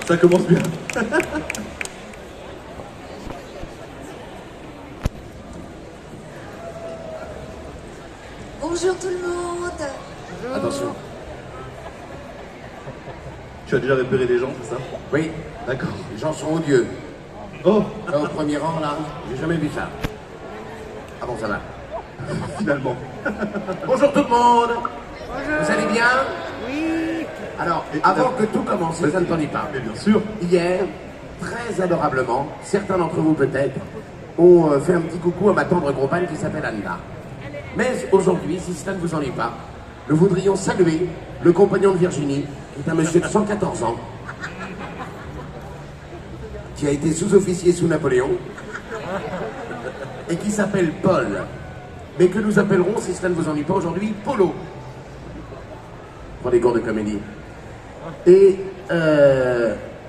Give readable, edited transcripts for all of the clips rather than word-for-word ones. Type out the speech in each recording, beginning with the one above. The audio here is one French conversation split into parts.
Ça commence bien. Bonjour tout le monde. Attention. Tu as déjà repéré les gens, c'est ça? Oui, D'accord. les gens sont odieux. Oh, Là, au premier rang, là, j'ai jamais vu ça. Ah bon, ça va. finalement. Bonjour tout le monde. Vous allez bien? Oui. Alors, avant que tout commence, ça ne t'en dit pas. Mais bien sûr. Hier, très adorablement, certains d'entre vous peut-être, ont fait un petit coucou à ma tendre compagne qui s'appelle Anna. Mais aujourd'hui, si cela ne vous ennuie pas, nous voudrions saluer le compagnon de Virginie, qui est un monsieur de 114 ans, qui a été sous-officier sous Napoléon, et qui s'appelle Paul, mais que nous appellerons, si cela ne vous ennuie pas aujourd'hui, Polo, pour les cours de comédie. Et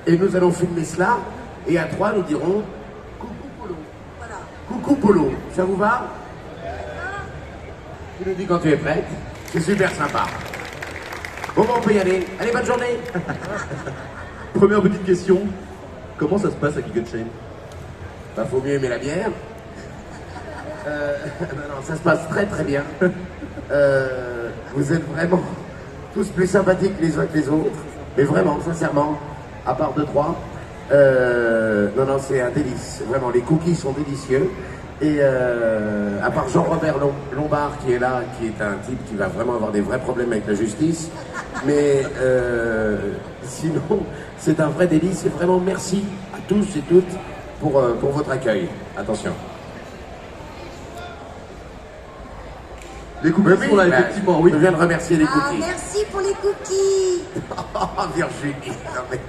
nous allons filmer cela, et à trois, nous dirons coucou Polo. Voilà. Coucou Polo, ça vous va? Tu nous dis quand tu es prête, c'est super sympa. Bon, on peut y aller. Allez, bonne journée. Première petite question. Comment ça se passe à Geek Chain? Bah, faut mieux aimer la bière. Non, ça se passe très très bien. Vous êtes vraiment tous plus sympathiques les uns que les autres. Mais vraiment, sincèrement, à part deux, trois. Non, c'est un délice. Vraiment, les cookies sont délicieux. Et à part Jean-Robert Lombard qui est là, qui est un type qui va vraiment avoir des vrais problèmes avec la justice. Mais sinon, c'est un vrai délice. Et vraiment, merci à tous et toutes pour votre accueil. Attention. Les cookies sont là, effectivement, oui. Je viens de remercier les Ah, cookies. merci pour les cookies. Oh, Virginie. Non, mais...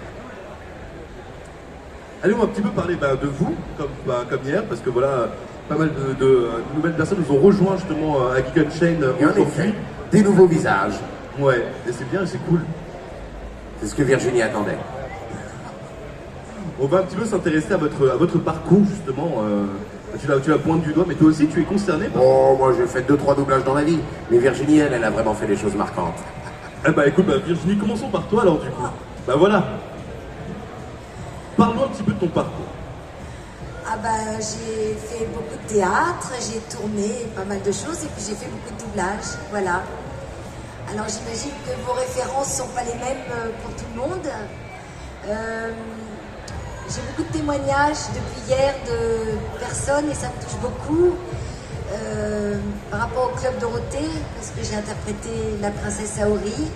Allez, on va un petit peu parler de vous, comme hier, parce que voilà, pas mal de nouvelles personnes nous ont rejoint justement à Geek Chain Et en effet, aujourd'hui. des nouveaux visages. Ouais, et c'est bien, c'est cool. C'est ce que Virginie attendait. On va un petit peu s'intéresser à votre parcours justement. Tu la pointes du doigt, mais toi aussi tu es concerné par... Oh, moi j'ai fait 2-3 doublages dans la vie. Mais Virginie, elle a vraiment fait des choses marquantes. Eh bah écoute, Virginie, commençons par toi alors du coup. Bah voilà. Parle-nous un petit peu de ton parcours. Ah bah j'ai fait beaucoup de théâtre, j'ai tourné pas mal de choses et puis j'ai fait beaucoup de doublage, voilà. Alors j'imagine que vos références sont pas les mêmes pour tout le monde. J'ai beaucoup de témoignages depuis hier de personnes et ça me touche beaucoup par rapport au Club Dorothée, parce que j'ai interprété la princesse Saori.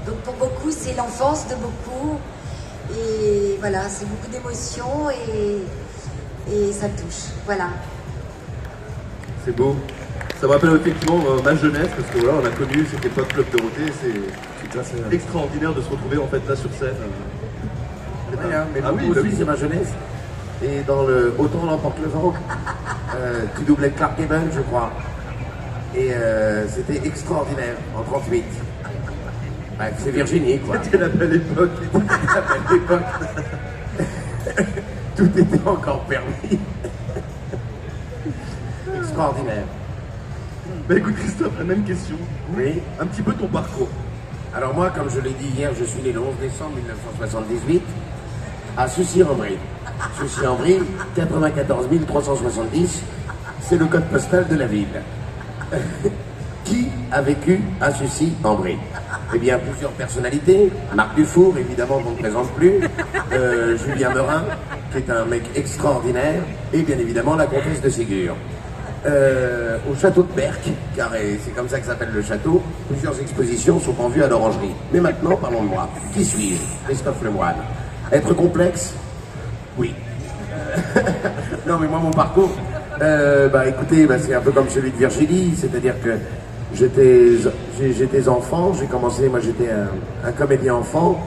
Donc pour beaucoup, c'est l'enfance de beaucoup. Et voilà, c'est beaucoup d'émotions et ça me touche. Voilà. C'est beau. Ça me rappelle effectivement ma jeunesse, parce que voilà, on a connu cette époque Club Dorothée, c'est extraordinaire de se retrouver en fait là sur scène. Mais Ah oui, beaucoup bah aussi, oui. c'est ma jeunesse. Et dans le Autant l'emporte le vent, tu doublais Clark Gable, je crois. Et c'était extraordinaire en 38. Ouais, c'est Virginie, quoi. C'était la belle époque. À l'époque, tout était encore permis. Extraordinaire. Bah écoute Christophe, la même question. Oui. Un petit peu ton parcours. Alors moi, comme je l'ai dit hier, je suis né le 11 décembre 1978 à Sucy-en-Brie. Sucy-en-Brie, 94 370, c'est le code postal de la ville. Qui a vécu à Sucy-en-Brie? Eh bien, plusieurs personnalités. Marc Dufour, évidemment, qu'on ne présente plus. Julien Meurin, qui est un mec extraordinaire. Et bien évidemment, la comtesse de Ségur. Au château de Berck, car c'est comme ça que s'appelle le château, plusieurs expositions sont en vue à l'Orangerie. Mais maintenant, parlons de moi. Qui suis-je? Christophe Lemoine. Être complexe? Oui. Non, mais moi, mon parcours, écoutez, c'est un peu comme celui de Virginie, c'est-à-dire que j'étais enfant, j'ai commencé, moi j'étais un comédien enfant,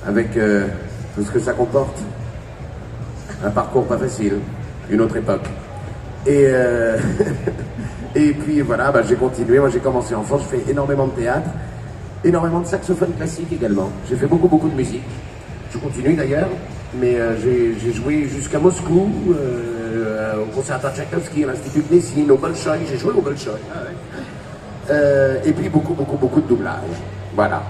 avec tout ce que ça comporte. Un parcours pas facile, une autre époque. Et, et puis voilà, j'ai continué, moi j'ai commencé enfant, je fais énormément de théâtre, énormément de saxophone classique également. J'ai fait beaucoup de musique. Je continue d'ailleurs, mais j'ai joué jusqu'à Moscou, au conservatoire Tchaïkovski, à l'Institut de Messine, au Bolchoï, j'ai joué au Bolchoï. Et puis beaucoup de doublage. Voilà.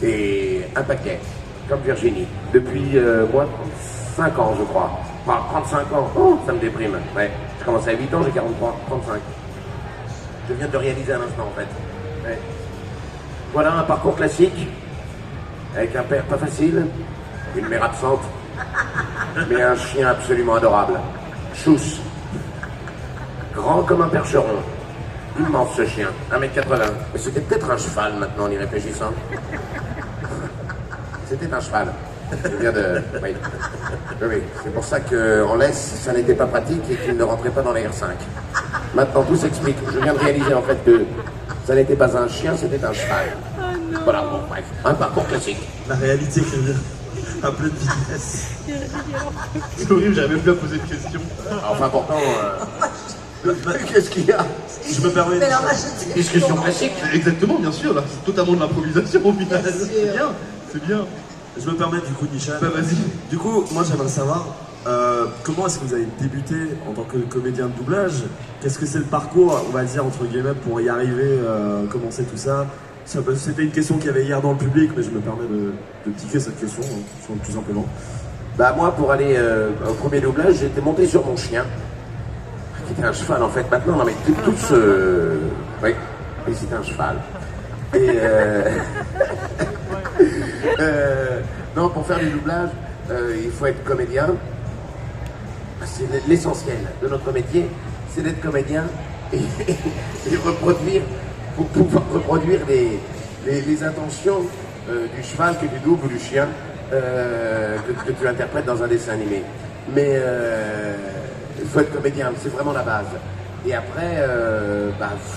Et un paquet. comme Virginie, depuis moi 5 ans je crois. Enfin, 35 ans, oh, ça me déprime. Ouais. Je commence à 8 ans, j'ai 43, 35. Je viens de le réaliser à l'instant en fait. Ouais. Voilà un parcours classique, avec un père pas facile, une mère absente, mais un chien absolument adorable. Chousse. Grand comme un percheron. Immense ce chien, 1m80. Mais c'était peut-être un cheval maintenant en y réfléchissant. C'était un cheval. Je viens de... Oui. Oui. C'est pour ça qu'en laisse, ça n'était pas pratique et qu'il ne rentrait pas dans la R5. Maintenant, tout s'explique. Je viens de réaliser en fait que ça n'était pas un chien, c'était un cheval. Oh non. Voilà, bon, bref. Un parcours classique. La réalité qui revient à pleine vitesse. C'est horrible, j'arrive même plus à poser de questions. Enfin, pourtant... Qu'est-ce qu'il y a? Je me permets Mais alors là, je Discussion classique. Exactement, bien sûr, là, c'est totalement de l'improvisation au final. Bien sûr. C'est bien, c'est bien. Je me permets du coup, Nishan. Bah vas-y. Du coup, moi j'aimerais savoir comment est-ce que vous avez débuté en tant que comédien de doublage. Qu'est-ce que c'est le parcours, on va dire, entre guillemets, pour y arriver, commencer tout ça. C'était une question qu'il y avait hier dans le public, mais je me permets de piquer cette question, hein, tout simplement. Bah moi, pour aller au premier doublage, j'étais monté sur mon chien, qui était un cheval en fait. Maintenant, non mais tout ce... Oui, et c'était un cheval. Et non, pour faire du doublage, il faut être comédien. C'est l'essentiel de notre métier, c'est d'être comédien et reproduire, pour pouvoir reproduire les intentions du cheval que tu doubles ou du chien que tu interprètes dans un dessin animé. Mais il faut être comédien, c'est vraiment la base. Et après,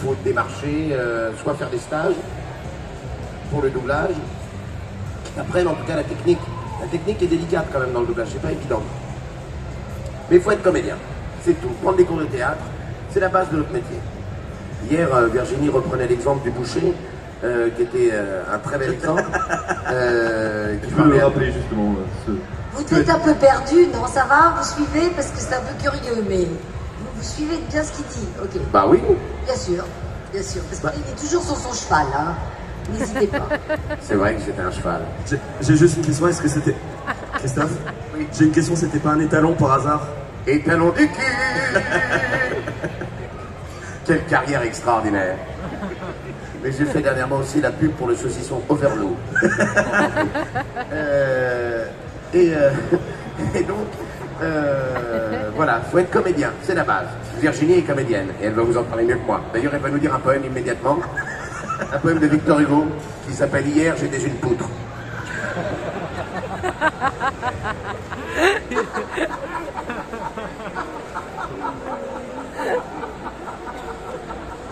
faut démarcher, soit faire des stages pour le doublage, après en tout cas la technique. La technique est délicate quand même dans le doublage, c'est pas évident. Mais il faut être comédien, c'est tout. Prendre des cours de théâtre, c'est la base de notre métier. Hier, Virginie reprenait l'exemple du boucher, qui était un très bel exemple. Tu peux me rappeler justement ce... Vous êtes un peu perdu, non? Ça va? Vous suivez? Parce que c'est un peu curieux, mais vous suivez bien ce qu'il dit, ok? Bah oui. Bien sûr, parce qu'il est toujours sur son cheval, hein. N'hésitez pas. C'est vrai que c'était un cheval. J'ai juste une question, est-ce que c'était... Christophe? Oui. J'ai une question, c'était pas un étalon par hasard? Étalon du cul. Quelle carrière extraordinaire. Mais j'ai fait dernièrement aussi la pub pour le saucisson Overlook. Et donc, voilà, faut être comédien, c'est la base. Virginie est comédienne et elle va vous en parler mieux que moi. D'ailleurs, elle va nous dire un poème immédiatement. Un poème de Victor Hugo qui s'appelle Hier, j'étais une poutre.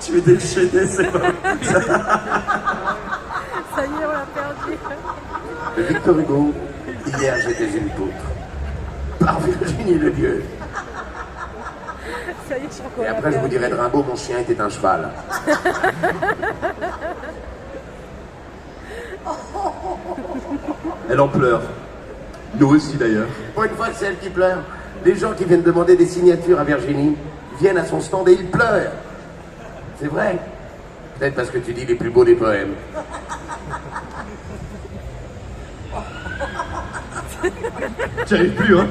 Tu es déchaîné, c'est pas... Ça y est, on l'a perdu. De Victor Hugo, Hier, j'étais une poutre. Par Virginie Ledieu. Ça y est, je crois qu'on Et l'a après, je vous perdu. dirai de Rimbaud, mon chien était un cheval. Elle en pleure. Nous aussi d'ailleurs. Pour une fois, c'est elle qui pleure. Les gens qui viennent demander des signatures à Virginie viennent à son stand et ils pleurent. C'est vrai. Peut-être parce que tu dis les plus beaux des poèmes. J'y arrive plus, hein.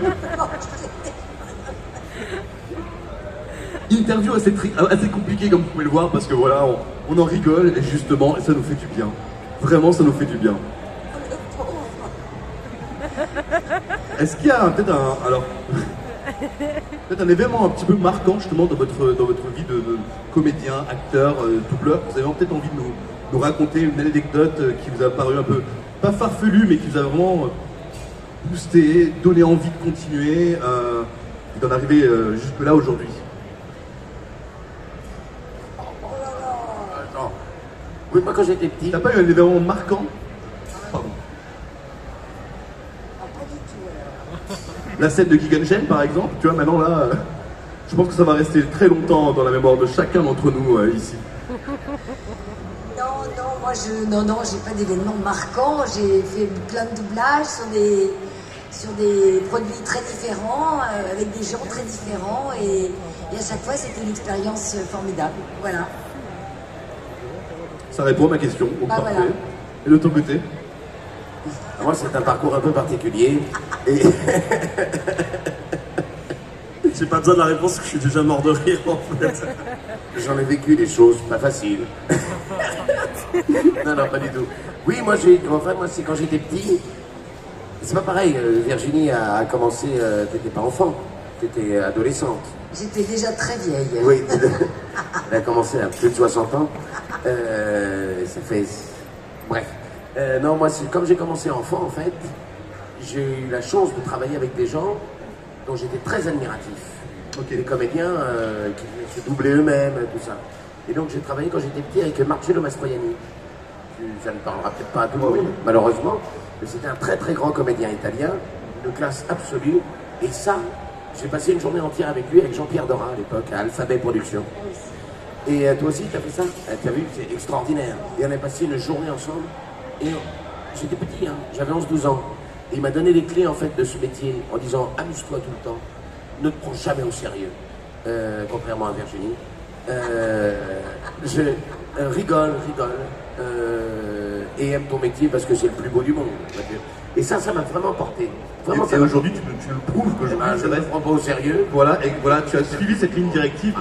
Interview assez compliquée comme vous pouvez le voir parce que voilà, on en rigole et justement, et ça nous fait du bien. Vraiment, ça nous fait du bien. Est-ce qu'il y a peut-être peut-être un événement un petit peu marquant justement dans votre vie de comédien, acteur, doubleur? Vous avez peut-être envie de nous raconter une anecdote qui vous a paru un peu, pas farfelu, mais qui vous a vraiment boosté, donné envie de continuer et d'en arriver jusque là aujourd'hui? Attends. Oui, moi quand j'étais petit, T'as pas eu un événement marquant? Pardon. La scène de Giganchen par exemple, tu vois, maintenant là, je pense que ça va rester très longtemps dans la mémoire de chacun d'entre nous ici. Non, j'ai pas d'événement marquant. J'ai fait plein de doublages sur des produits très différents, avec des gens très différents, et à chaque fois c'était une expérience formidable. Voilà. Ça répond à ma question, donc Bah, parfait. voilà. Et de ton côté? Moi, c'est un parcours un peu particulier. Et J'ai pas besoin de la réponse, parce que je suis déjà mort de rire en fait. j'en ai vécu des choses pas faciles. Non, non, pas du tout. Oui, moi, c'est quand j'étais petit. C'est pas pareil. Virginie a commencé. T'étais pas enfant, t'étais adolescente. J'étais déjà très vieille. Oui, elle a commencé à plus de 60 ans. Ça fait. Bref. Non, moi, c'est comme j'ai commencé enfant, en fait, j'ai eu la chance de travailler avec des gens dont j'étais très admiratif. Ok. Des comédiens qui venaient se doubler eux-mêmes, tout ça. Et donc, j'ai travaillé quand j'étais petit avec Marcello Mastroianni. Ça ne parlera peut-être pas à tout le monde, malheureusement, mais c'était un très très grand comédien italien, de classe absolue. Et ça, j'ai passé une journée entière avec lui, avec Jean-Pierre Dorin à l'époque, à Alphabet Productions. Et toi aussi, t'as fait ça? T'as vu, c'est extraordinaire. Et on a passé une journée ensemble. Et j'étais petit, hein, j'avais 11-12 ans. Et il m'a donné les clés en fait de ce métier en disant amuse-toi tout le temps, ne te prends jamais au sérieux, contrairement à Virginie. Rigole, et aime ton métier parce que c'est le plus beau du monde. Et ça m'a vraiment porté. Vraiment, Et aujourd'hui, tu le prouves que je ne me prends pas au sérieux. Voilà, et voilà, tu as suivi cette ligne directive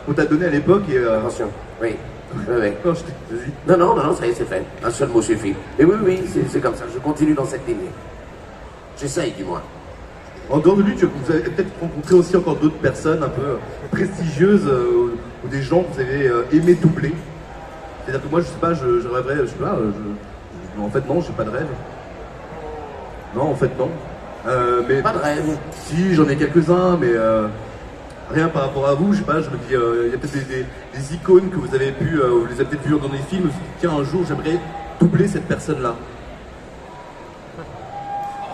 qu'on t'a donnée à l'époque et. Attention, oui. Oui. Non, vas-y. Non, ça y est, c'est fait. Un seul mot suffit. Et oui, c'est comme ça. Je continue dans cette lignée. J'essaye, du moins. En dehors de lui, vous avez peut-être rencontré aussi encore d'autres personnes un peu prestigieuses ou des gens que vous avez aimé doubler. C'est-à-dire que moi, je sais pas, je rêverais, je sais pas, en fait, non, j'ai pas de rêve. Non, en fait, non. Mais Pas de rêve. si, j'en ai quelques-uns, mais rien par rapport à vous, je sais pas, je me dis, il y a peut-être des icônes que vous avez pu, vous les avez peut-être vues dans des films, tiens, un jour, j'aimerais doubler cette personne-là.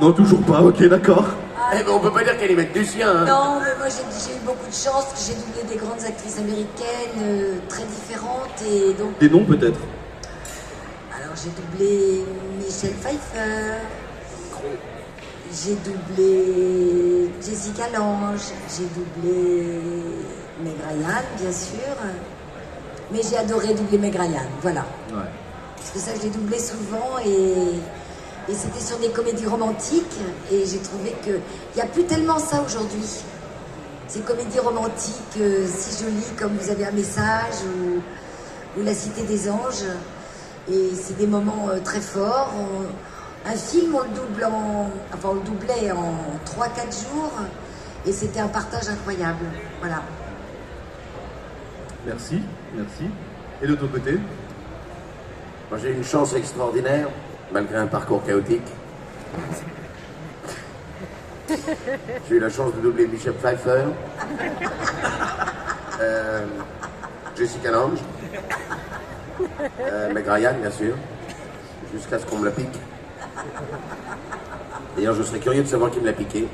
Non, toujours pas, ok, d'accord. Eh ben, on peut pas dire qu'elle y mette du sien, hein. Non, mais moi j'ai eu beaucoup de chance, parce que j'ai doublé des grandes actrices américaines très différentes et donc. Des noms peut-être. Alors j'ai doublé Michelle Pfeiffer, j'ai doublé Jessica Lange, j'ai doublé Meg Ryan bien sûr, mais j'ai adoré doubler Meg Ryan, voilà. Ouais. Parce que ça je l'ai doublé souvent et c'était sur des comédies romantiques et j'ai trouvé qu'il n'y a plus tellement ça aujourd'hui. Ces comédies romantiques si jolies comme Vous avez un message ou La Cité des Anges. Et c'est des moments très forts. Un film, on le doublait en 3-4 jours et c'était un partage incroyable. Voilà. Merci. Et de ton côté? Moi, j'ai eu une chance extraordinaire, malgré un parcours chaotique. J'ai eu la chance de doubler Michelle Pfeiffer, Jessica Lange, Meg Ryan, bien sûr, jusqu'à ce qu'on me la pique. D'ailleurs, je serais curieux de savoir qui me l'a piqué.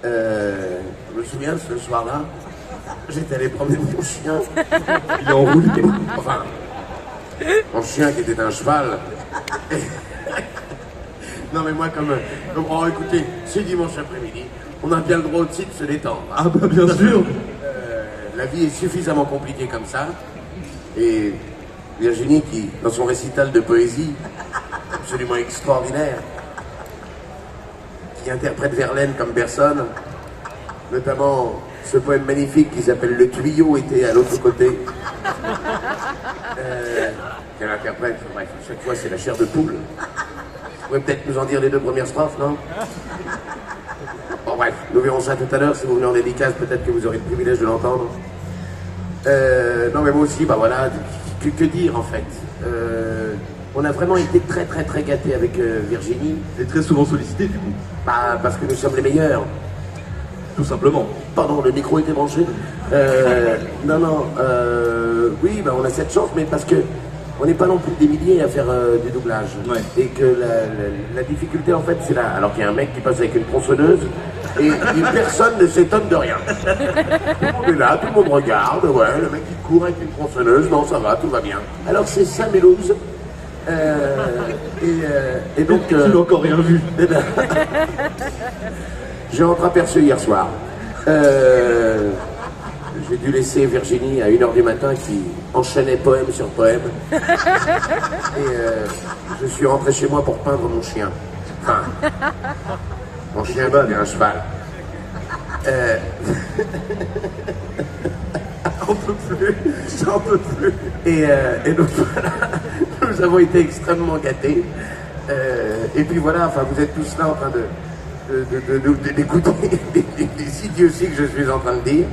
Je me souviens, ce soir-là, j'étais allé promener mon chien. Il est en roue. Enfin, mon chien qui était un cheval. Non mais moi oh écoutez, c'est dimanche après-midi, on a bien le droit aussi de se détendre. Ah bah bien sûr. La vie est suffisamment compliquée comme ça. Et Virginie qui, dans son récital de poésie, absolument extraordinaire, qui interprète Verlaine comme personne, notamment ce poème magnifique qui s'appelle « Le tuyau était à l'autre côté ». Qu'elle interprète, bref, chaque fois c'est la chair de poule. Vous pouvez peut-être nous en dire les 2 premières strophes, non? Bon bref, nous verrons ça tout à l'heure, si vous venez en dédicace, peut-être que vous aurez le privilège de l'entendre. Non mais moi aussi, bah voilà, que dire en fait? On a vraiment été très très très gâtés avec Virginie. Et très souvent sollicité du coup. Bah parce que nous sommes les meilleurs. Tout simplement. Pardon, le micro était branché. Oui, bah, on a cette chance, mais parce que on n'est pas non plus des milliers à faire du doublage. Ouais. Et que la difficulté, en fait, c'est là. Alors qu'il y a un mec qui passe avec une tronçonneuse et personne ne s'étonne de rien. Tout le monde est là, tout le monde regarde. Ouais, le mec qui court avec une tronçonneuse, non, ça va, tout va bien. Alors que c'est Saint-Mélouse. Et donc. Tu n'as encore rien vu. J'ai entreaperçu hier soir. J'ai dû laisser Virginie à 1h du matin qui enchaînait poème sur poème. Et Je suis rentré chez moi pour peindre mon chien. Enfin, mon chien est un cheval. J'en peux plus, j'en peux plus. Et donc voilà, nous avons été extrêmement gâtés. Et puis voilà, enfin vous êtes tous là en train d'écouter les idioties que je suis en train de dire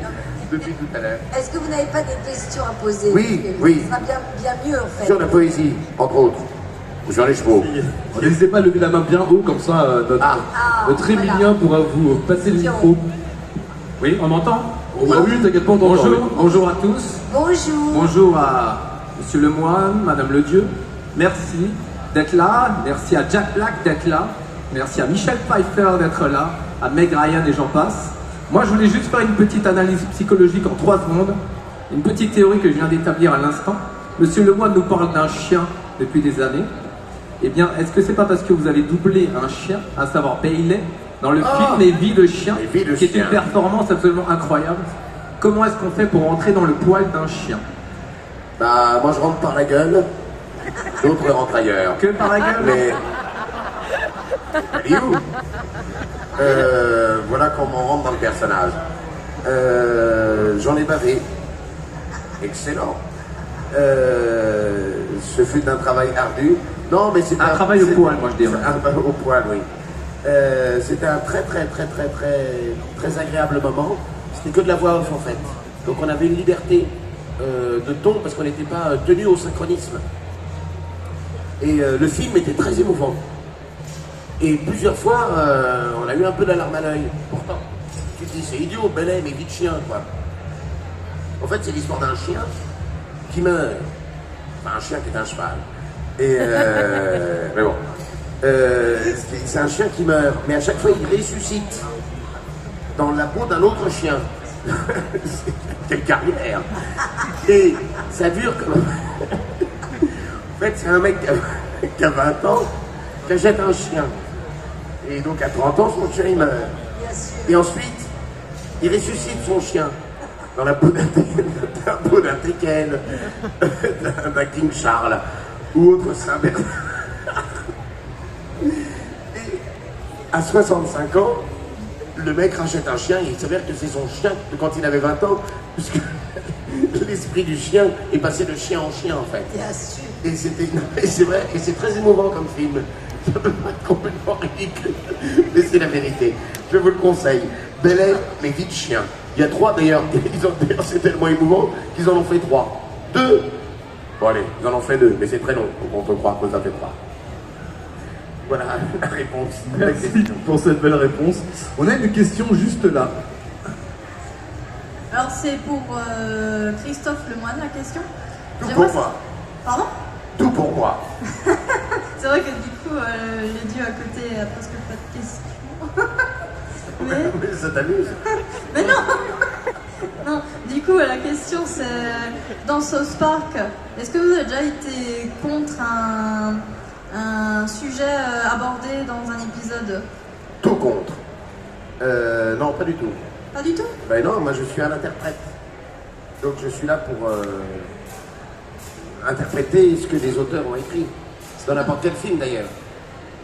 depuis tout à l'heure. Est-ce que vous n'avez pas des questions à poser? Oui. Ce sera bien mieux en fait. Sur la poésie, entre autres. Ou sur les chevaux. N'hésitez pas à lever la main bien haut, comme ça notre Émilien voilà. pourra vous passer le micro. Oui, on m'entend? Oh, bah oui, t'inquiète pas, on t'entend. Bonjour, bonjour à tous. Bonjour. Bonjour à Monsieur Lemoine, Madame Ledieu. Merci d'être là. Merci à Jack Black d'être là. Merci à Michel Pfeiffer d'être là. À Meg Ryan et j'en passe. Moi, je voulais juste faire une petite analyse psychologique en 3 secondes. Une petite théorie que je viens d'établir à l'instant. Monsieur Lemoine nous parle d'un chien depuis des années. Eh bien, est-ce que c'est pas parce que vous avez doublé un chien, à savoir Bailey, dans le film Les Vies de Chien, qui est une performance absolument incroyable? Comment est-ce qu'on fait pour rentrer dans le poil d'un chien? Bah, moi je rentre par la gueule, d'autres rentrent ailleurs. Que par la gueule? Mais. Elle est où Voilà comment on rentre dans le personnage. J'en ai bavé. Excellent. Ce fut un travail ardu. Non, mais c'est un travail au poil, moi je dirais. Au poil, oui. C'était un très agréable moment. C'était que de la voix off en fait. Donc on avait une liberté de ton parce qu'on n'était pas tenu au synchronisme. Et le film était très émouvant. Et plusieurs fois, on a eu un peu la larme à l'œil. Pourtant, tu te dis c'est idiot, Bailey, mais vie de chien quoi. En fait, c'est l'histoire d'un chien qui meurt. Enfin, un chien qui est un cheval. Et mais bon. C'est un chien qui meurt, mais à chaque fois il ressuscite dans la peau d'un autre chien. Quelle carrière! Et ça dure comme. En fait, c'est un mec qui a 20 ans qui achète un chien. Et donc à 30 ans, son chien il meurt. Et ensuite, il ressuscite son chien dans la peau d'un Tekken, d'un King Charles ou autre Saint-Bernard. À 65 ans, le mec rachète un chien et il s'avère que c'est son chien de quand il avait 20 ans, puisque l'esprit du chien est passé de chien en chien en fait. Bien sûr. Et c'est vrai, et c'est très émouvant comme film. Ça peut pas être complètement ridicule, mais c'est la vérité. Je vous le conseille. Bailey, mais vie de chien. Il y a 3 d'ailleurs, d'ailleurs c'est tellement émouvant qu'ils en ont fait 3. 2. Bon allez, ils en ont fait 2, mais c'est très long, donc on peut croire que ça fait 3. Voilà la réponse. Merci pour cette belle réponse. On a une question juste là. Alors c'est pour Christophe Lemoine la question. Tout J'aimerais pour moi. Pardon? Tout pour moi. C'est vrai que du coup, j'ai dû à côté à presque pas de questions. Mais ça t'amuse. Mais non. Non, du coup, la question c'est, dans South Park, est-ce que vous avez déjà été contre un sujet abordé dans un épisode? Tout contre. Non, pas du tout. Pas du tout? Ben non, moi je suis un interprète. Donc je suis là pour interpréter ce que les auteurs ont écrit. C'est dans n'importe quel film d'ailleurs.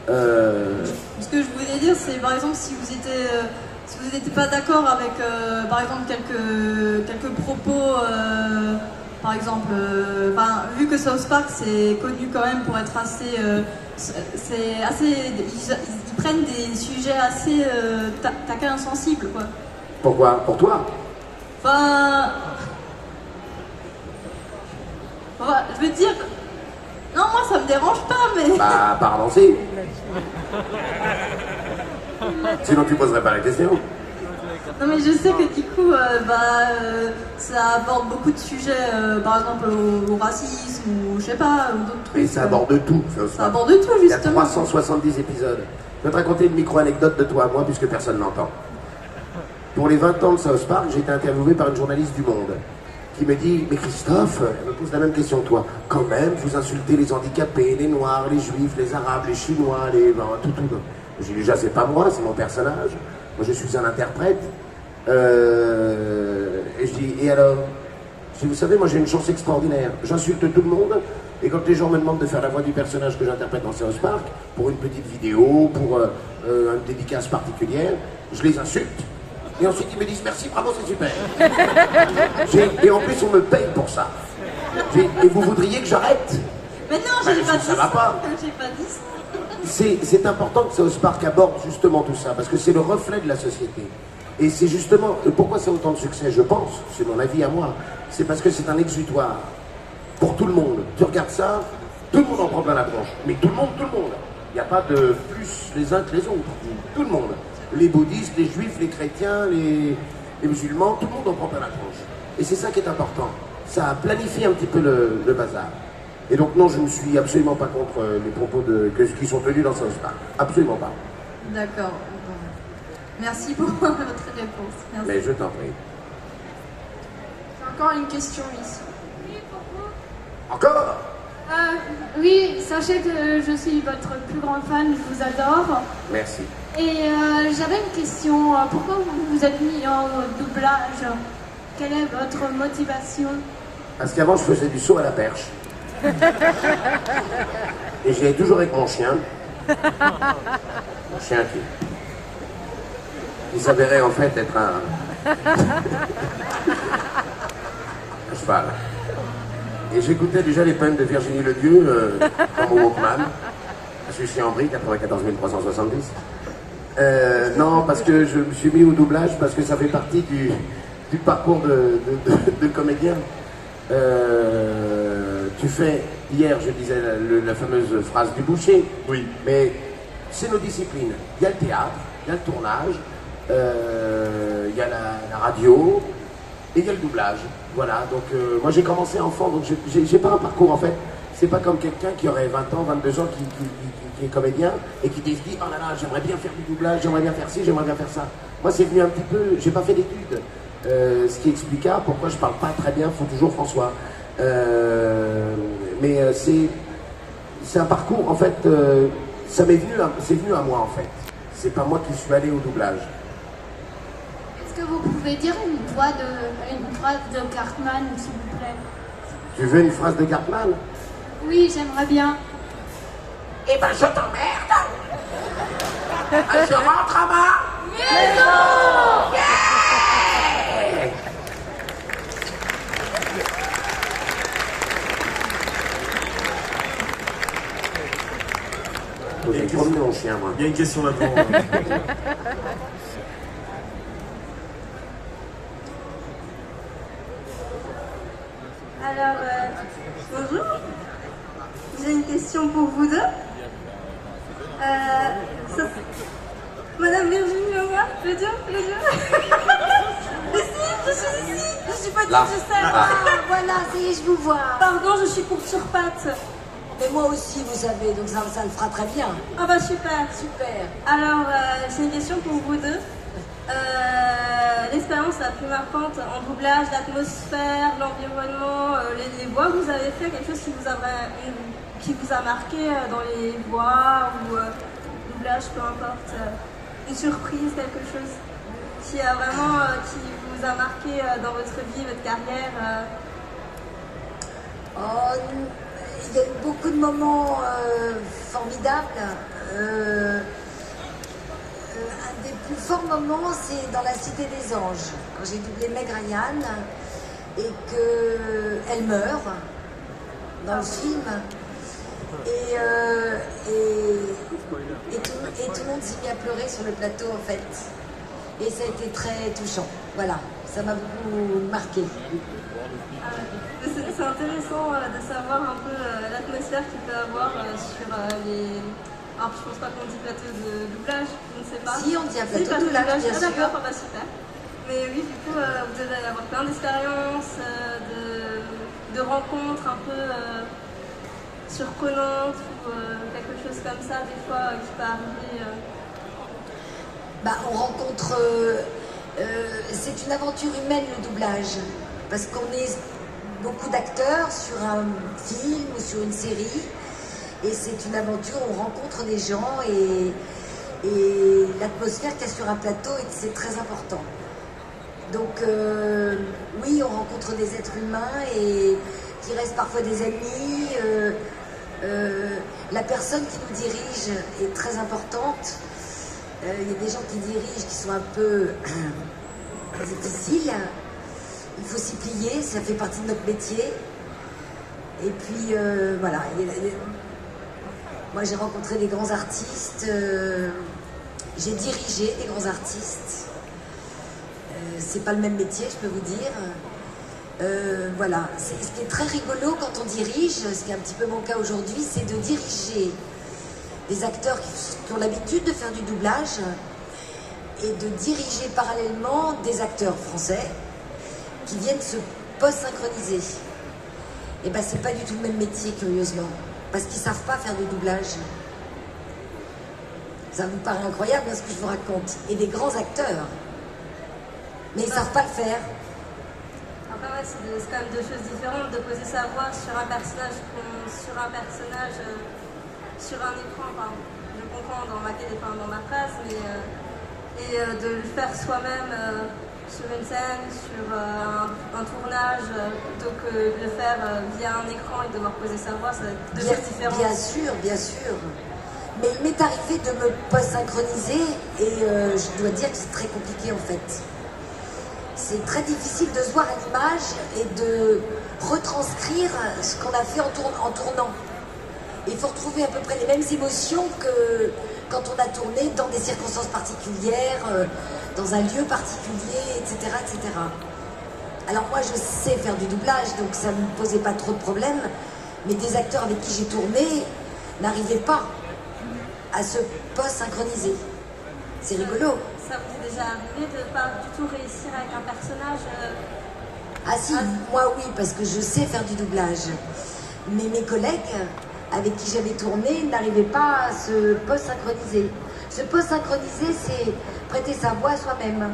Ce que je voulais dire, c'est par exemple si vous n'étiez pas d'accord avec par exemple quelques propos, par exemple, vu que South Park c'est connu quand même pour être assez, ils prennent des sujets assez taquins, sensibles quoi. Pourquoi? Pour toi? Enfin, je veux dire, non moi ça me dérange pas mais. Bah, parlons-y. Sinon tu poserais pas la question. Non mais je sais que du coup, ça aborde beaucoup de sujets, par exemple au racisme ou je sais pas, ou d'autres trucs. Et ça aborde tout. Ça aborde tout justement. Il y a 370 épisodes. Je vais te raconter une micro-anecdote de toi à moi puisque personne n'entend. Pour les 20 ans de South Park, j'ai été interviewé par une journaliste du Monde qui me dit « Mais Christophe, elle me pose la même question que toi. Quand même, vous insultez les handicapés, les Noirs, les Juifs, les Arabes, les Chinois, tout. » J'ai dit déjà, c'est pas moi, c'est mon personnage. Moi, je suis un interprète. Et je dis, et alors? Je dis, vous savez, moi j'ai une chance extraordinaire. J'insulte tout le monde, Et quand les gens me demandent de faire la voix du personnage que j'interprète dans South Park, pour une petite vidéo, pour une dédicace particulière, je les insulte. Et ensuite ils me disent merci, bravo, c'est super. Et en plus on me paye pour ça. Et vous voudriez que j'arrête? Mais non, j'ai pas dit ça va pas. J'ai pas dit ça. C'est important que South Park aborde justement tout ça, parce que c'est le reflet de la société. Et c'est justement, pourquoi c'est autant de succès, je pense, c'est mon avis à moi, c'est parce que c'est un exutoire pour tout le monde. Tu regardes ça, tout le monde en prend plein la tronche. Mais tout le monde, tout le monde. Il n'y a pas de plus les uns que les autres. Tout le monde. Les bouddhistes, les juifs, les chrétiens, les musulmans, tout le monde en prend plein la tronche. Et c'est ça qui est important. Ça planifie un petit peu le bazar. Et donc non, je ne suis absolument pas contre les propos qui sont tenus dans South Park. Absolument pas. D'accord. Bon. Merci pour votre réponse. Merci. Mais je t'en prie. J'ai encore une question ici. Encore? Oui, sachez que je suis votre plus grande fan, je vous adore. Merci. Et j'avais une question. Pourquoi vous vous êtes mis en doublage? Quelle est votre motivation? Parce qu'avant, je faisais du saut à la perche. Et j'y allais toujours avec mon chien. Mon chien qui s'avérait en fait être un cheval. Et j'écoutais déjà les poèmes de Virginie Ledieu dans mon Walkman. Je suis en Brie, 94 370. Non, parce que je me suis mis au doublage, parce que ça fait partie du parcours de comédien. Tu fais, hier je disais la fameuse phrase du boucher. Oui. Mais c'est nos disciplines. Il y a le théâtre, il y a le tournage, il y a la radio et il y a le doublage. Voilà, donc moi j'ai commencé enfant, donc j'ai pas un parcours en fait. C'est pas comme quelqu'un qui aurait 20 ans, 22 ans, qui est comédien et qui se dit oh là là, j'aimerais bien faire du doublage, j'aimerais bien faire ci, j'aimerais bien faire ça. Moi c'est venu un petit peu, j'ai pas fait d'études. Ce qui expliqua pourquoi je parle pas très bien, faut toujours François. Mais c'est un parcours en fait, c'est venu à moi en fait. C'est pas moi qui suis allé au doublage. Est-ce que vous pouvez dire une phrase de Cartman, s'il vous plaît? Tu veux une phrase de Cartman? Oui, j'aimerais bien. Eh ben je t'emmerde. Je rentre à ma maison. Yeah. J'ai promené mon chien, moi. Il y a une question là-dedans. Alors, bonjour. J'ai une question pour vous deux. Madame Virginie Leroy, le Dieu. Ici, je suis ici. Je suis pas Là. je sais. Ah, voilà, ça y est, je vous vois. Pardon, je suis pour sur pattes. Mais moi aussi, vous savez, donc ça le fera très bien. Ah bah super. Super. Alors, j'ai une question pour vous deux. L'expérience la plus marquante en doublage, l'atmosphère, l'environnement, les voix que vous avez fait, quelque chose qui vous a marqué dans les voix ou doublage, peu importe, une surprise, quelque chose qui a vraiment qui vous a marqué dans votre vie, votre carrière. Oh, il y a eu beaucoup de moments formidables. Un des plus forts moments, c'est dans La Cité des Anges, quand j'ai doublé Meg Ryan et qu'elle meurt dans le film. Et tout le monde s'est mis à pleurer sur le plateau, en fait. Et ça a été très touchant. Voilà, ça m'a beaucoup marqué. C'est intéressant de savoir un peu l'atmosphère qu'il peut avoir sur les... Alors je pense pas qu'on dit plateau de doublage, je ne sais pas. Si, on dit un plateau de doublage, bien sûr. D'accord, bah super. Mais oui, du coup, vous devez avoir plein d'expériences, de rencontres un peu surprenantes ou quelque chose comme ça, des fois, qui peut arriver. Bah, on rencontre... c'est une aventure humaine, le doublage. Parce qu'on est beaucoup d'acteurs sur un film ou sur une série. Et c'est une aventure où on rencontre des gens et l'atmosphère qu'il y a sur un plateau, c'est très important. Donc oui, on rencontre des êtres humains et qui restent parfois des amis. La personne qui nous dirige est très importante. Il y a des gens qui dirigent qui sont un peu difficiles. Il faut s'y plier, ça fait partie de notre métier. Et puis voilà. Moi j'ai rencontré des grands artistes, j'ai dirigé des grands artistes. C'est pas le même métier, je peux vous dire. Voilà, ce qui est très rigolo quand on dirige, ce qui est un petit peu mon cas aujourd'hui, c'est de diriger des acteurs qui ont l'habitude de faire du doublage et de diriger parallèlement des acteurs français qui viennent se post-synchroniser. Et ben c'est pas du tout le même métier, curieusement, parce qu'ils savent pas faire du doublage. Ça vous paraît incroyable ce que je vous raconte. Et des grands acteurs, mais ils savent pas le faire. Après, ouais, c'est quand même deux choses différentes de poser sa voix sur un personnage, sur un écran. Pardon. Je comprends dans ma phrase, mais de le faire soi-même sur une scène, sur un tournage, plutôt que de le faire via un écran et devoir poser sa voix, c'est deux choses différentes. Bien sûr, bien sûr. Mais il m'est arrivé de me post-synchroniser et je dois dire que c'est très compliqué en fait. C'est très difficile de se voir à l'image et de retranscrire ce qu'on a fait en tournant. Il faut retrouver à peu près les mêmes émotions que quand on a tourné dans des circonstances particulières, dans un lieu particulier, etc., etc. Alors moi je sais faire du doublage, donc ça ne me posait pas trop de problèmes, mais des acteurs avec qui j'ai tourné n'arrivaient pas à se post-synchroniser. C'est rigolo. Ça vous est déjà arrivé de ne pas du tout réussir avec un personnage Ah si, moi oui, parce que je sais faire du doublage. Mais mes collègues avec qui j'avais tourné n'arrivaient pas à se post-synchroniser. Se post-synchroniser, c'est prêter sa voix à soi-même.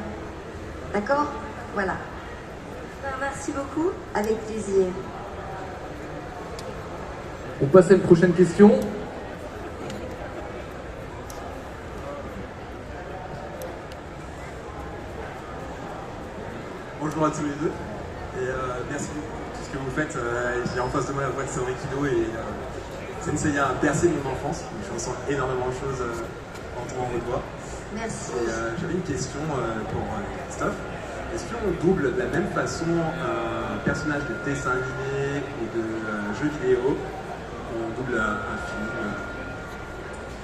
D'accord? Voilà. Merci beaucoup. Avec plaisir. On passe à une prochaine question. Bonjour à tous les deux et merci pour tout ce que vous faites. J'ai en face de moi la voix de Cédric Kido et Senseiya a bercé mon enfance. Je ressens énormément de choses en entendant votre voix. Merci. J'avais une question pour Christophe. Est-ce qu'on double de la même façon un personnage de dessin animé ou de jeu vidéo qu'on double un film?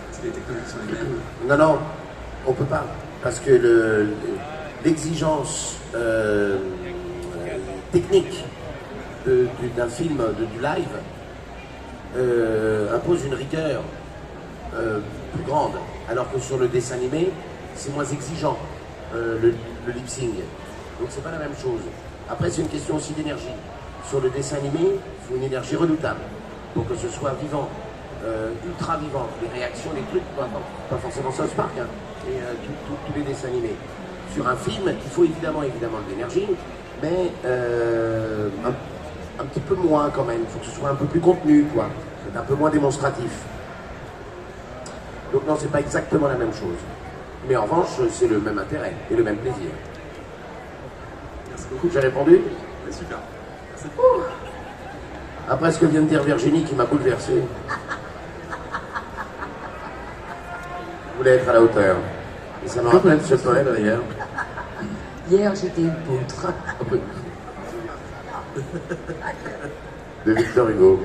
Est-ce que les technologies sont les mêmes? Non, on peut pas. Parce que l'exigence technique d'un film, du live, impose une rigueur plus grande. Alors que sur le dessin animé, c'est moins exigeant, le lip-sync. Donc c'est pas la même chose. Après, c'est une question aussi d'énergie. Sur le dessin animé, il faut une énergie redoutable pour que ce soit vivant, ultra vivant. Les réactions, les trucs, pas forcément South Park, hein, et tous les dessins animés. Sur un film, il faut évidemment de l'énergie, mais un petit peu moins quand même. Il faut que ce soit un peu plus contenu, quoi. C'est un peu moins démonstratif. Donc non, c'est pas exactement la même chose. Mais en revanche, c'est le même intérêt et le même plaisir. Merci beaucoup. J'ai répondu? Ouais, super. Merci. Après ce que vient de dire Virginie qui m'a bouleversé. Je voulais être à la hauteur. Et ça me rappelle ce poème d'ailleurs. Hier, j'étais une poutre. De Victor Hugo.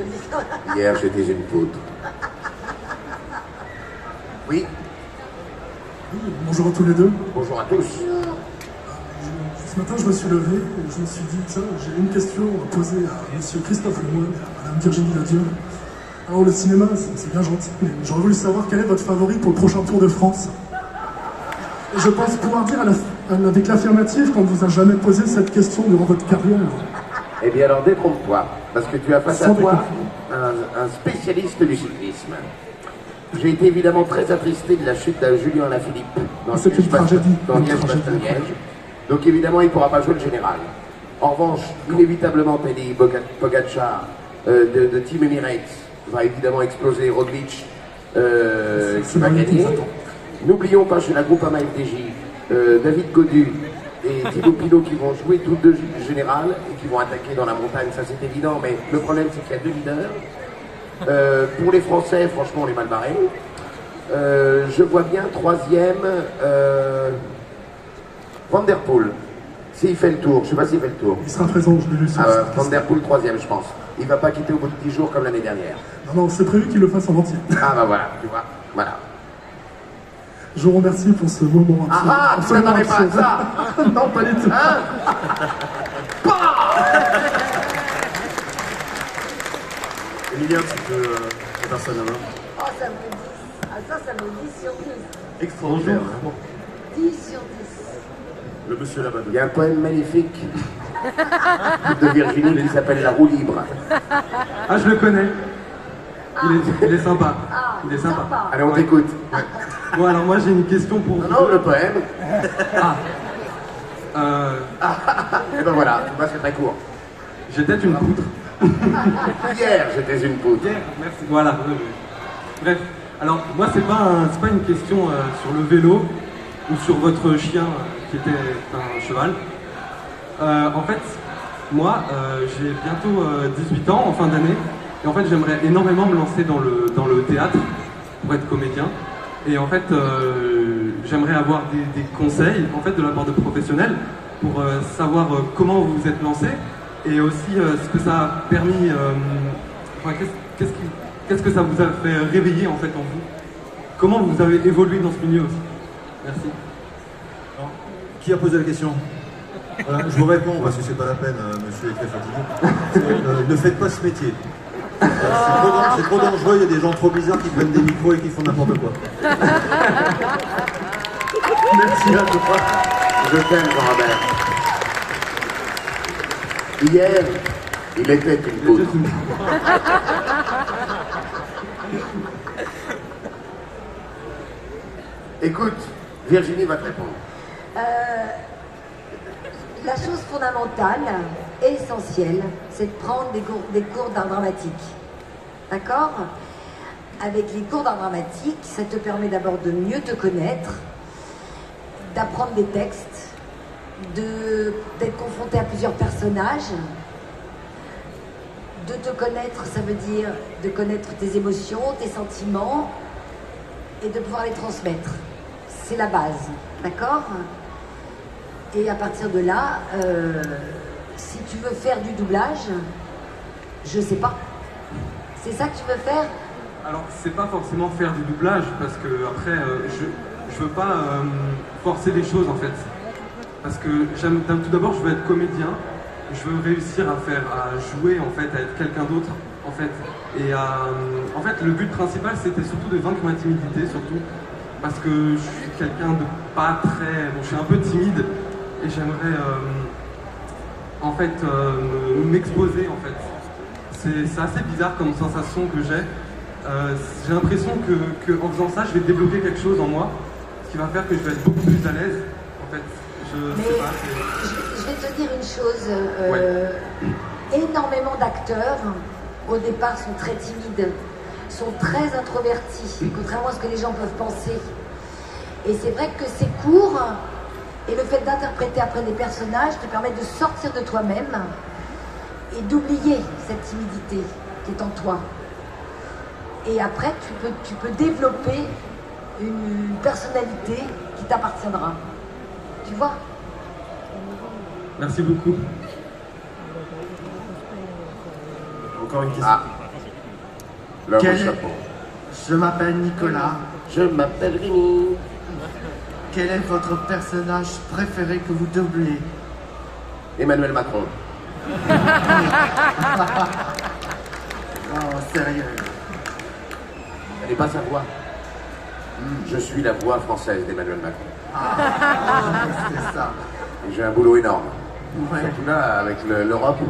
Hier, j'étais une poutre. Oui. Bonjour à tous les deux. Bonjour à tous. Ce matin, je me suis levé et je me suis dit, tiens, j'ai une question à poser à monsieur Christophe Lemoine et à madame Virginie Ledieu. Alors, le cinéma, c'est bien gentil, mais j'aurais voulu savoir quel est votre favori pour le prochain Tour de France. Et je pense pouvoir dire avec l'affirmative qu'on ne vous a jamais posé cette question durant votre carrière. Eh bien alors détrompe-toi, parce que tu as face à toi un spécialiste du cyclisme. J'ai été évidemment très attristé de la chute de Julien Alaphilippe dans C'est une tragédie. Liège-Bastogne-Liège. Donc évidemment il ne pourra pas jouer le général. En revanche, inévitablement Teddy Pogacar de Team Emirates va évidemment exploser Roglic qui va gagner. N'oublions pas chez la Groupama FDJ David Gaudu et Thibaut Pinot qui vont jouer tous deux général et qui vont attaquer dans la montagne, ça c'est évident, mais le problème c'est qu'il y a deux leaders. Pour les Français, franchement, on est mal barrés. Je vois bien troisième, Van Der Poel. S'il fait le tour, je sais pas s'il fait le tour. Il sera présent, je l'ai lu sur le site. Van Der Poel troisième, je pense. Il va pas quitter au bout de 10 jours comme l'année dernière. Non, c'est prévu qu'il le fasse en entier. Ah bah voilà, tu vois, voilà. Je vous remercie pour ce moment. Ah ah, tu n'attendais pas à ça. Non, pas du tout. Hein? Emilia, tu peux la personne à main. Oh, ça me dit. Ah, ça me dit 10 sur 10. Extraordinaire. 10 sur 10. Le monsieur là-bas. Il y a un poème magnifique de Virginie qui s'appelle La roue libre. Ah, je le connais. Il est sympa. Ah, Il est sympa. Allez, on t'écoute. Bon, alors moi j'ai une question pour vous. Non, le poème. Ah. Et ben voilà, tu vois, c'est très court. J'étais une poutre. Hier, j'étais une poutre. Hier, merci. Voilà. Bref, alors moi c'est pas une question sur le vélo ou sur votre chien qui était un cheval. En fait, moi j'ai bientôt 18 ans en fin d'année et en fait j'aimerais énormément me lancer dans le théâtre pour être comédien. Et en fait, j'aimerais avoir des conseils en fait, de la part de professionnels pour savoir comment vous vous êtes lancé et aussi ce que ça a permis, qu'est-ce que ça vous a fait réveiller en fait en vous. Comment vous avez évolué dans ce milieu aussi. Merci. Alors, qui a posé la question? Voilà, je vous réponds parce que c'est pas la peine, monsieur est très fatigué. Ne faites pas ce métier. C'est trop dangereux, il y a des gens trop bizarres qui prennent des micros et qui font n'importe quoi. Merci à toi. Je t'aime, Jean-Robert. Hier, il était une poutre. Écoute, Virginie va te répondre. La chose fondamentale, essentielle, c'est de prendre des cours d'art dramatique. D'accord? Avec les cours d'art dramatique, ça te permet d'abord de mieux te connaître, d'apprendre des textes, d'être confronté à plusieurs personnages. De te connaître, ça veut dire de connaître tes émotions, tes sentiments, et de pouvoir les transmettre. C'est la base, d'accord? Et à partir de là, si tu veux faire du doublage, je sais pas. C'est ça que tu veux faire? Alors, c'est pas forcément faire du doublage, parce que après, je veux pas forcer les choses en fait. Parce que tout d'abord, je veux être comédien, je veux réussir à jouer en fait, à être quelqu'un d'autre en fait. Et en fait, le but principal, c'était surtout de vaincre ma timidité, surtout parce que je suis quelqu'un de pas très, bon, je suis un peu timide. Et j'aimerais en fait m'exposer en fait. C'est assez bizarre comme sensation que j'ai. J'ai l'impression que en faisant ça, je vais débloquer quelque chose en moi, ce qui va faire que je vais être beaucoup plus à l'aise. En fait, je sais pas. Je vais te dire une chose. Énormément d'acteurs, au départ, sont très timides, sont très introvertis, contrairement à ce que les gens peuvent penser. Et c'est vrai que ces cours et le fait d'interpréter après des personnages te permet de sortir de toi-même et d'oublier cette timidité qui est en toi. Et après, tu peux développer une personnalité qui t'appartiendra. Tu vois? Merci beaucoup. Encore une question. Ah. L'homme au chapeau. Je m'appelle Nicolas. Je m'appelle Rémi. Quel est votre personnage préféré que vous doublez? Emmanuel Macron. Oh, sérieux. Elle n'est pas sa voix. Je suis la voix française d'Emmanuel Macron. Ah, c'est ça. Et j'ai un boulot énorme. Ouais. Surtout là, avec l'Europe,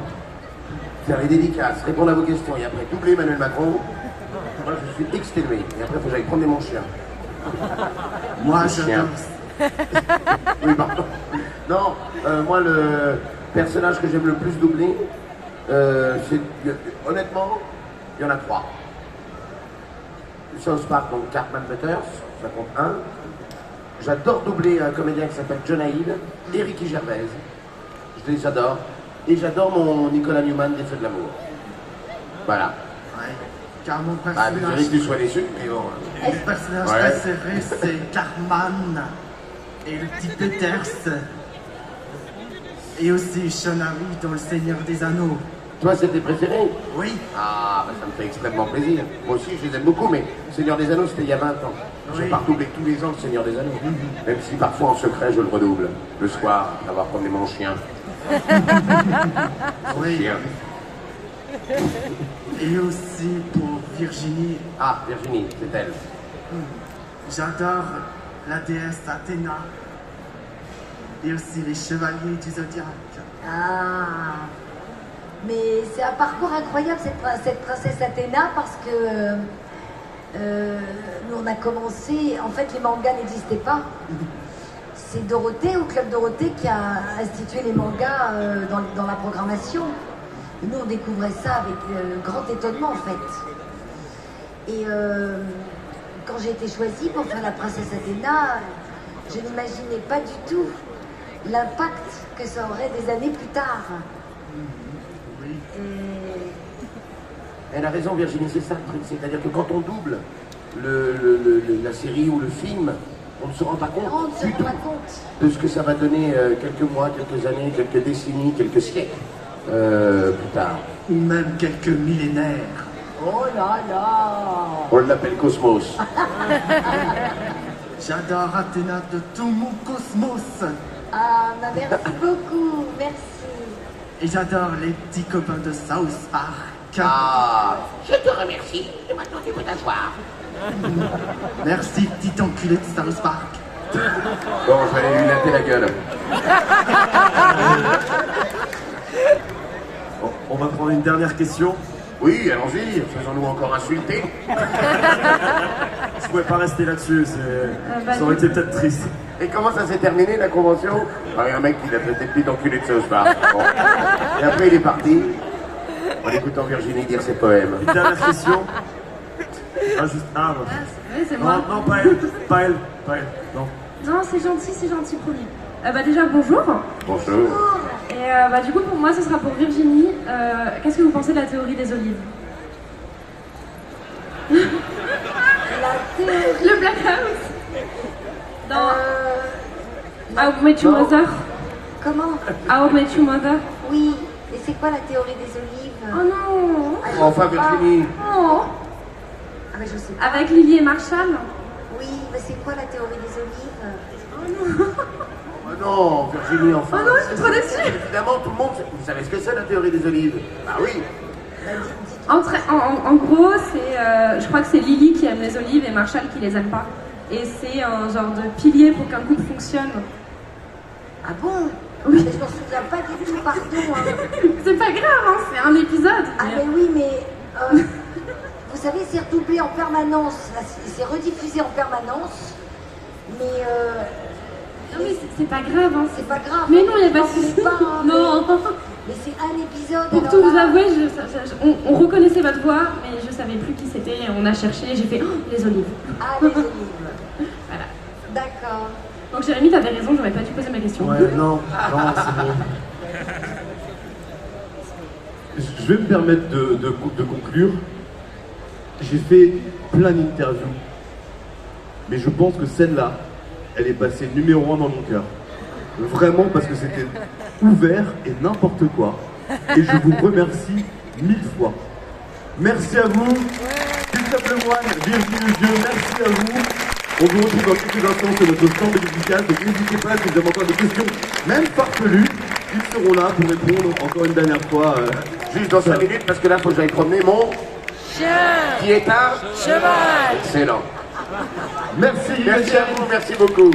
faire les dédicaces, répondre à vos questions et après doubler Emmanuel Macron. Moi, je suis exténué. Et après, il faut que j'aille promener mon chien. Moi, Le je chien. Oui, pardon. Non, moi, le personnage que j'aime le plus doubler, honnêtement, il y en a 3. South Park, donc Cartman Butters, ça compte 1. J'adore doubler un comédien qui s'appelle John Haïd et Ricky Gervais. Je les adore. Et j'adore mon Nicolas Newman des Feux de l'amour. Voilà. Ouais. Car mon Ah, personnage, désolé que tu sois déçu, mais bon. mon personnage Ouais. préféré, c'est Carman et le petit Peters. Et aussi Sean Harry dans Le Seigneur des Anneaux. Toi, c'est tes préférés? Oui. Ah, bah, ça me fait extrêmement plaisir. Moi aussi, je les aime beaucoup, mais Seigneur des Anneaux, c'était il y a 20 ans. Je Oui. pas redoublé tous les ans le Seigneur des Anneaux. Même si parfois, en secret, je le redouble. Le soir, après avoir promené mon chien. Oui. Chien. Et aussi pour Virginie, Ah, Virginie, c'est elle. j'adore la déesse Athéna. Et aussi les chevaliers du Zodiaque. Ah, mais c'est un parcours incroyable cette princesse Athéna parce que nous on a commencé, en fait les mangas n'existaient pas. C'est Dorothée, au Club Dorothée, qui a institué les mangas dans la programmation. Et nous on découvrait ça avec grand étonnement en fait. Et quand j'ai été choisie pour faire la princesse Athéna, je n'imaginais pas du tout l'impact que ça aurait des années plus tard. Elle a raison, Virginie, c'est ça le truc. C'est-à-dire que quand on double la série ou le film, on ne se rend pas compte On ne se du rend tout pas compte. de ce que ça va donner quelques mois, quelques années, quelques décennies, quelques siècles plus tard. Ou même quelques millénaires. Oh là là! On l'appelle Cosmos. J'adore Athéna de tout mon cosmos. Ah, bah merci beaucoup, merci. Et j'adore les petits copains de South Park. Ah, je te remercie. Et maintenant, tu peux t'asseoir. Merci, petit enculé de South Park. Bon, je vais aller lui latter la gueule. Bon, on va prendre une dernière question. Oui, allons-y, faisons-nous encore insulter. Je pouvais pas rester là-dessus, ça aurait été peut-être triste. Et comment ça s'est terminé la convention? Il y a un mec qui l'a traité de petit enculé de South Park. Bon. Et après il est parti, en écoutant Virginie dire ses poèmes. Une dernière question. Ah, juste. Ah, non. Oui, c'est moi. Non, pas elle. Pas elle. Pas elle. Non. Non, c'est gentil, promis. Déjà, bonjour. Bonjour. Et du coup, pour moi, ce sera pour Virginie. Qu'est-ce que vous pensez de la théorie des olives? La théorie... Le blackout dans How I Met Your Mother. Comment? How I Met Your Mother. Oui, et c'est quoi la théorie des olives? Oh non. Enfin, Virginie. Oh. Ah mais je sais pas. Avec Lily et Marshall. Oui, mais c'est quoi la théorie des olives? Oh non. Oh non, Virginie, enfin. Oh non, je suis trop déçue. Évidemment, tout le monde, vous savez ce que c'est la théorie des olives? Bah oui. En gros, c'est, je crois que c'est Lily qui aime les olives et Marshall qui les aime pas. Et c'est un genre de pilier pour qu'un couple fonctionne. Ah bon? Oui. Mais je m'en souviens pas du tout, pardon. Hein. C'est pas grave, hein, c'est un épisode. Ah mais oui, mais vous savez, c'est redoublé en permanence. Là, c'est rediffusé en permanence. Mais non mais c'est pas grave, hein. c'est pas grave. Mais non, il n'y a pas de Non, souci. c'est pas, hein, Non. Mais c'est un épisode. Pour alors tout vous là- avouer, on reconnaissait votre voix, mais je savais plus qui c'était. On a cherché, j'ai fait oh, les olives. Ah, les olives. Voilà. D'accord. Donc Jérémy, t'avais raison, j'aurais pas dû poser ma question. Ouais, non, c'est bon. Je vais me permettre de conclure. J'ai fait plein d'interviews, mais je pense que celle-là, elle est passée numéro 1 dans mon cœur. Vraiment parce que c'était ouvert et n'importe quoi. Et je vous remercie 1000 fois. Merci à vous, Christophe Lemoine, Virginie Levieux, merci à vous. On vous retrouve dans quelques instants sur notre stand médical, donc n'hésitez pas si vous avez encore des questions, même farfelues, ils seront là pour répondre encore une dernière fois. Juste dans 5 minutes, parce que là, faut que j'aille promener mon chien qui est un cheval. Excellent. Merci, Merci à vous, merci beaucoup.